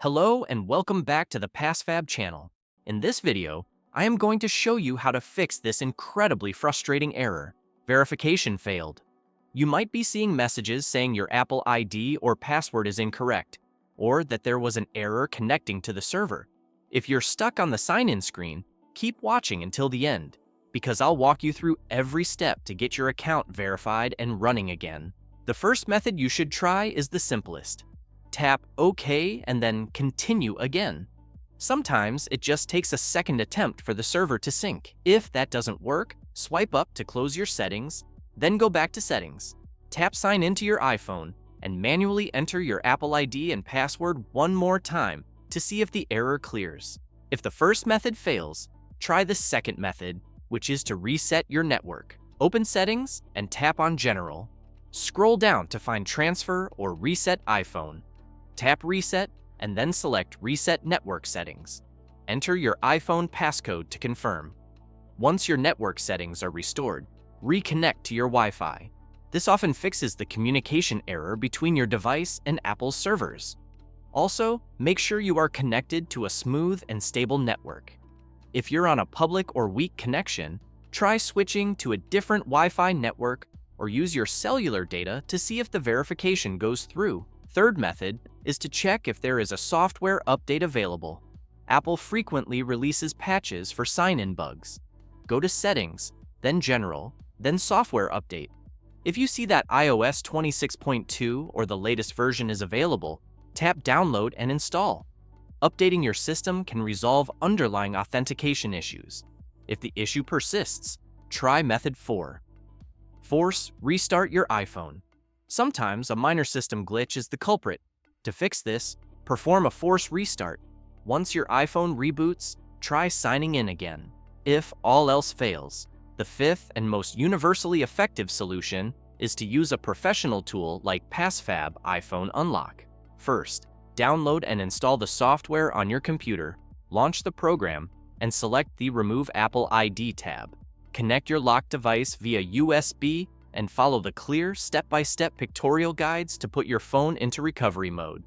Hello and welcome back to the PassFab channel. In this video, I am going to show you how to fix this incredibly frustrating error. Verification failed. You might be seeing messages saying your Apple ID or password is incorrect, or that there was an error connecting to the server. If you're stuck on the sign-in screen, keep watching until the end, because I'll walk you through every step to get your account verified and running again. The first method you should try is the simplest. Tap OK and then continue again. Sometimes it just takes a second attempt for the server to sync. If that doesn't work, swipe up to close your settings, then go back to settings. Tap sign into your iPhone and manually enter your Apple ID and password one more time to see if the error clears. If the first method fails, try the second method, which is to reset your network. Open Settings and tap on General. Scroll down to find Transfer or Reset iPhone. Tap Reset and then select Reset Network Settings. Enter your iPhone passcode to confirm. Once your network settings are restored, reconnect to your Wi-Fi. This often fixes the communication error between your device and Apple's servers. Also, make sure you are connected to a smooth and stable network. If you're on a public or weak connection, try switching to a different Wi-Fi network or use your cellular data to see if the verification goes through. Third method is to check if there is a software update available. Apple frequently releases patches for sign-in bugs. Go to Settings, then General, then Software Update. If you see that iOS 26.2 or the latest version is available, tap Download and install. Updating your system can resolve underlying authentication issues. If the issue persists, try Method 4. Force restart your iPhone. Sometimes a minor system glitch is the culprit. To fix this, perform a force restart. Once your iPhone reboots, try signing in again. If all else fails, the fifth and most universally effective solution is to use a professional tool like PassFab iPhone Unlock. First, download and install the software on your computer, launch the program, and select the Remove Apple ID tab. Connect your locked device via USB and follow the clear, step-by-step pictorial guides to put your phone into recovery mode.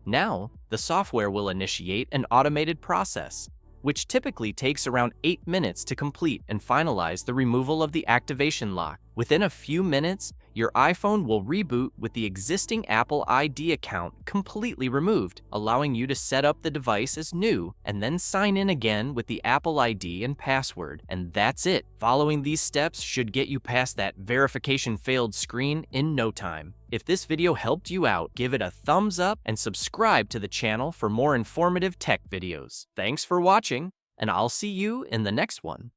Now, the software will initiate an automated process, which typically takes around 8 minutes to complete and finalize the removal of the activation lock. Within a few minutes, your iPhone will reboot with the existing Apple ID account completely removed, allowing you to set up the device as new and then sign in again with the Apple ID and password. And that's it. Following these steps should get you past that verification failed screen in no time. If this video helped you out, give it a thumbs up and subscribe to the channel for more informative tech videos. Thanks for watching, and I'll see you in the next one.